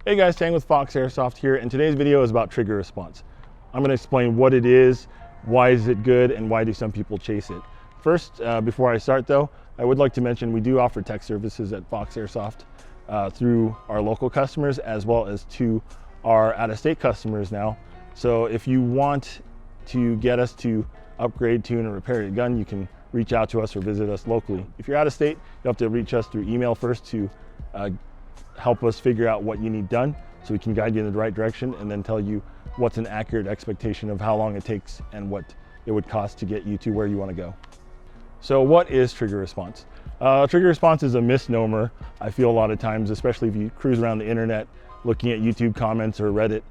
Hey guys, Tang with Fox Airsoft here, and today's video is about trigger response. I'm going to explain what it is, why is it good, and why do some people chase it. First, before I start though, I would like to mention we do offer tech services at Fox Airsoft through our local customers as well as to our out-of-state customers now. So if you want to get us to upgrade, tune, and repair your gun, you can reach out to us or visit us locally. If you're out of state, you have to reach us through email first to help us figure out what you need done so we can guide you in the right direction and then tell you what's an accurate expectation of how long it takes and what it would cost to get you to where you want to go. So what is trigger response? Trigger response is a misnomer. I feel a lot of times, especially if you cruise around the internet looking at YouTube comments or Reddit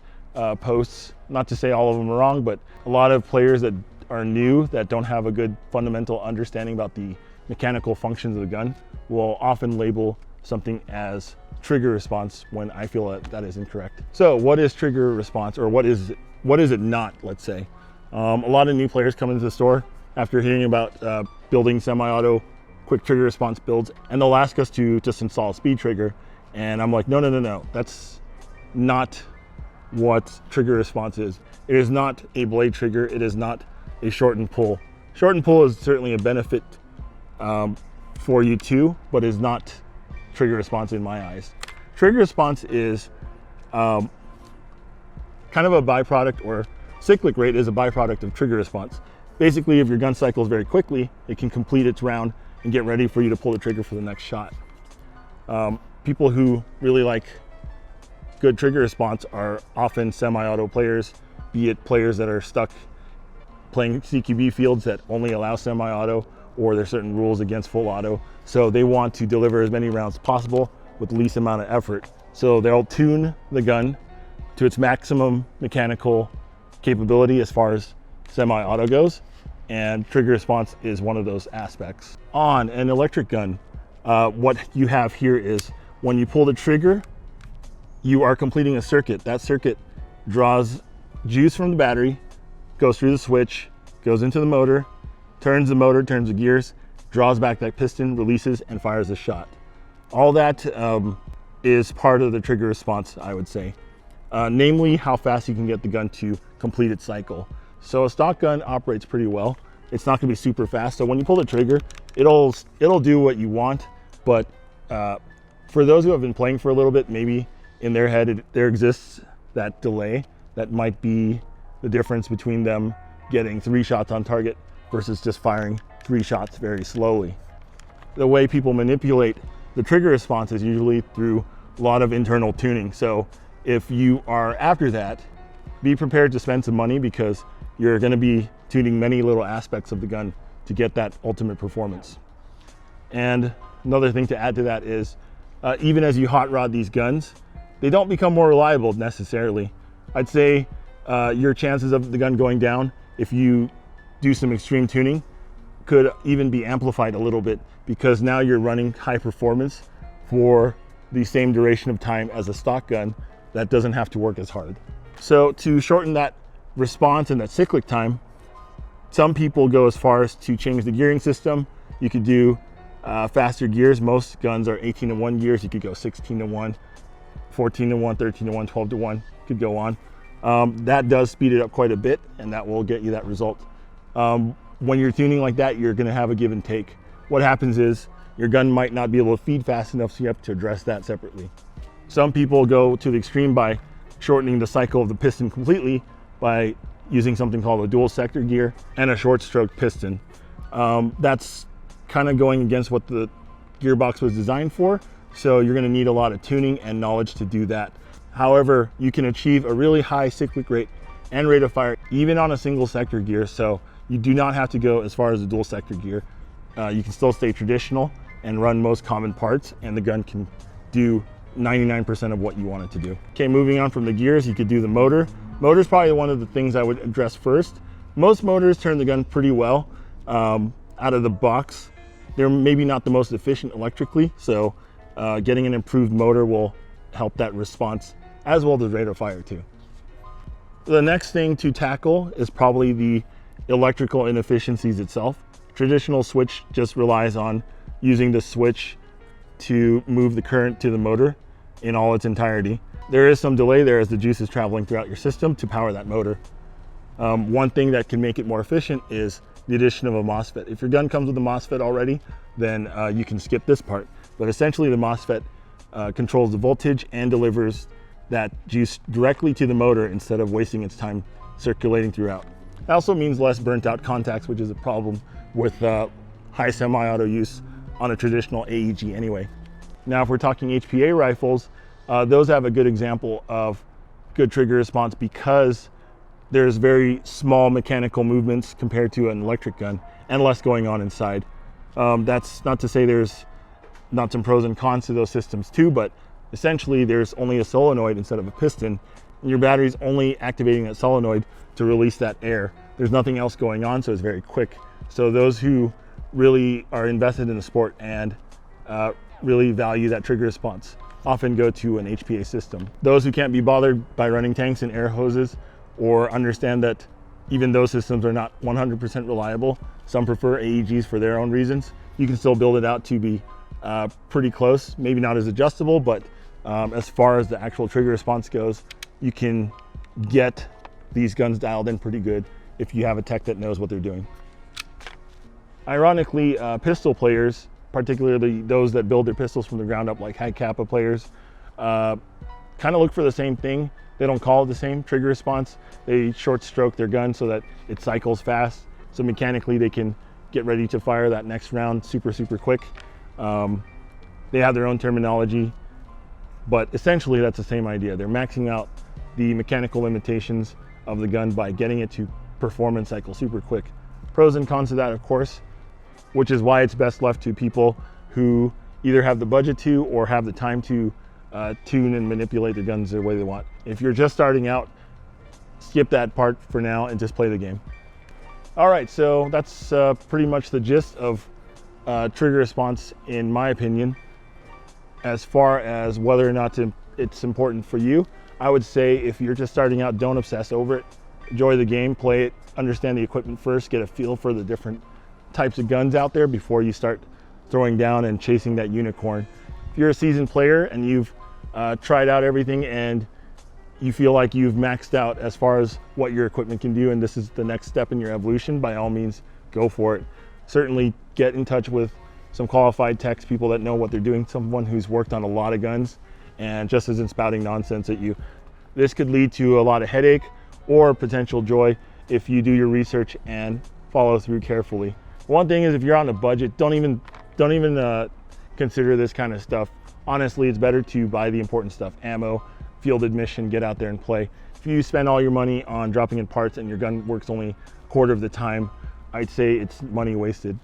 posts, not to say all of them are wrong, but a lot of players that are new, that don't have a good fundamental understanding about the mechanical functions of the gun, will often label something as trigger response when I feel that that is incorrect. So what is trigger response, or what is it not, let's say? A lot of new players come into the store after hearing about building semi-auto quick trigger response builds, and they'll ask us to just install a speed trigger, and I'm like, no, that's not what trigger response is. It is not a blade trigger, it is not a short and pull. Short and pull is certainly a benefit for you too, but is not trigger response in my eyes. Trigger response is kind of a byproduct, or cyclic rate is a byproduct of trigger response. Basically, if your gun cycles very quickly, it can complete its round and get ready for you to pull the trigger for the next shot. People who really like good trigger response are often semi-auto players, be it players that are stuck playing CQB fields that only allow semi-auto, or there's certain rules against full auto. So they want to deliver as many rounds as possible with the least amount of effort. So they'll tune the gun to its maximum mechanical capability as far as semi-auto goes, and trigger response is one of those aspects. On an electric gun, what you have here is when you pull the trigger, you are completing a circuit. That circuit draws juice from the battery, goes through the switch, goes into the motor, turns the gears, draws back that piston, releases, and fires a shot. All that is part of the trigger response, I would say. Namely, how fast you can get the gun to complete its cycle. So a stock gun operates pretty well. It's not gonna be super fast, so when you pull the trigger, it'll do what you want, but for those who have been playing for a little bit, maybe in their head there exists that delay that might be the difference between them getting 3 shots on target versus just firing 3 shots very slowly. The way people manipulate the trigger response is usually through a lot of internal tuning. So if you are after that, be prepared to spend some money, because you're going to be tuning many little aspects of the gun to get that ultimate performance. And another thing to add to that is even as you hot rod these guns, they don't become more reliable necessarily. I'd say your chances of the gun going down, if you do some extreme tuning, could even be amplified a little bit, because now you're running high performance for the same duration of time as a stock gun that doesn't have to work as hard. So to shorten that response and that cyclic time, some people go as far as to change the gearing system. You could do faster gears. Most guns are 18-to-1 gears. You could go 16-to-1, 14-to-1, 13-to-1, 12-to-1, could go on. That does speed it up quite a bit, and that will get you that result. When you're tuning like that, you're gonna have a give and take. What happens is your gun might not be able to feed fast enough, so you have to address that separately. Some people go to the extreme by shortening the cycle of the piston completely by using something called a dual sector gear and a short stroke piston. That's kind of going against what the gearbox was designed for, so you're gonna need a lot of tuning and knowledge to do that. However, you can achieve a really high cyclic rate and rate of fire even on a single sector gear, so you do not have to go as far as a dual sector gear. You can still stay traditional and run most common parts, and the gun can do 99% of what you want it to do. Okay, moving on from the gears, you could do the motor. Motor is probably one of the things I would address first. Most motors turn the gun pretty well out of the box. They're maybe not the most efficient electrically, so getting an improved motor will help that response as well as rate of fire too. The next thing to tackle is probably the electrical inefficiencies itself. Traditional switch just relies on using the switch to move the current to the motor, in all its entirety. There is some delay there as the juice is traveling throughout your system to power that motor. One thing that can make it more efficient is the addition of a MOSFET. If your gun comes with a MOSFET already, then you can skip this part. But essentially the MOSFET controls the voltage and delivers that juice directly to the motor instead of wasting its time circulating throughout. It also means less burnt out contacts, which is a problem with high semi-auto use on a traditional AEG anyway. Now, if we're talking HPA rifles, those have a good example of good trigger response because there's very small mechanical movements compared to an electric gun and less going on inside. That's not to say there's not some pros and cons to those systems too, but essentially there's only a solenoid instead of a piston, and your battery's only activating that solenoid to release that air. There's nothing else going on, so it's very quick. So those who really are invested in the sport and really value that trigger response often go to an HPA system. Those who can't be bothered by running tanks and air hoses, or understand that even those systems are not 100% reliable, some prefer AEGs for their own reasons, you can still build it out to be pretty close, maybe not as adjustable, but as far as the actual trigger response goes, you can get these guns dialed in pretty good if you have a tech that knows what they're doing. Ironically, pistol players, particularly those that build their pistols from the ground up, like high kappa players, kind of look for the same thing. They don't call it the same trigger response. They short stroke their gun so that it cycles fast. So mechanically they can get ready to fire that next round super quick. They have their own terminology, but essentially that's the same idea. They're maxing out the mechanical limitations of the gun by getting it to perform and cycle super quick. Pros and cons to that, of course, which is why it's best left to people who either have the budget to or have the time to tune and manipulate the guns the way they want. If you're just starting out, skip that part for now and just play the game. All right, so that's pretty much the gist of trigger response, in my opinion. As far as whether or not it's important for you, I would say if you're just starting out, don't obsess over it. Enjoy the game, play it, understand the equipment first, get a feel for the different types of guns out there before you start throwing down and chasing that unicorn. If you're a seasoned player and you've tried out everything and you feel like you've maxed out as far as what your equipment can do and this is the next step in your evolution, by all means, go for it. Certainly get in touch with some qualified techs, people that know what they're doing, someone who's worked on a lot of guns and just isn't spouting nonsense at you. This could lead to a lot of headache or potential joy if you do your research and follow through carefully. One thing is, if you're on a budget, don't even consider this kind of stuff. Honestly, it's better to buy the important stuff: ammo, field admission, get out there and play. If you spend all your money on dropping in parts and your gun works only a quarter of the time, I'd say it's money wasted.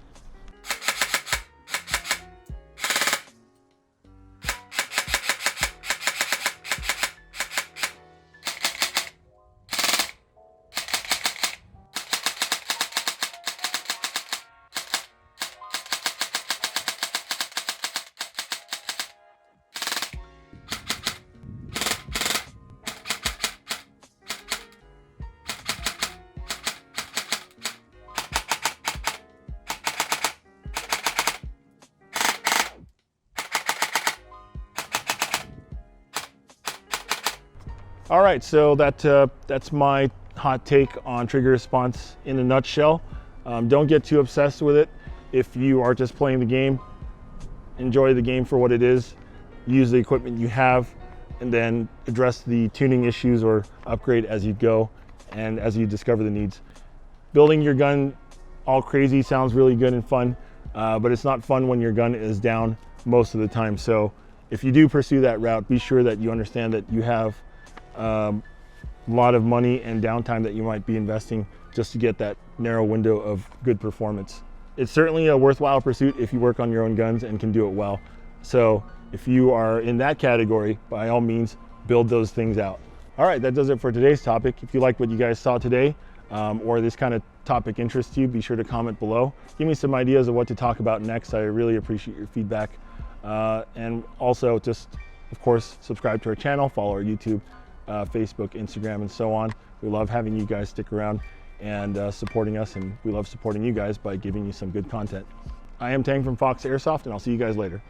All right, so that's my hot take on trigger response in a nutshell. Don't get too obsessed with it. If you are just playing the game, enjoy the game for what it is. Use the equipment you have, and then address the tuning issues or upgrade as you go and as you discover the needs. Building your gun all crazy sounds really good and fun, but it's not fun when your gun is down most of the time. So if you do pursue that route, be sure that you understand that you have a lot of money and downtime that you might be investing just to get that narrow window of good performance. It's certainly a worthwhile pursuit if you work on your own guns and can do it well. So if you are in that category, by all means, build those things out. All right, that does it for today's topic. If you like what you guys saw today, or this kind of topic interests you, be sure to comment below. Give me some ideas of what to talk about next. I really appreciate your feedback. And also just, of course, subscribe to our channel, follow our YouTube, Facebook, Instagram, and so on. We love having you guys stick around and supporting us, and we love supporting you guys by giving you some good content. I am Tang from Fox Airsoft, and I'll see you guys later.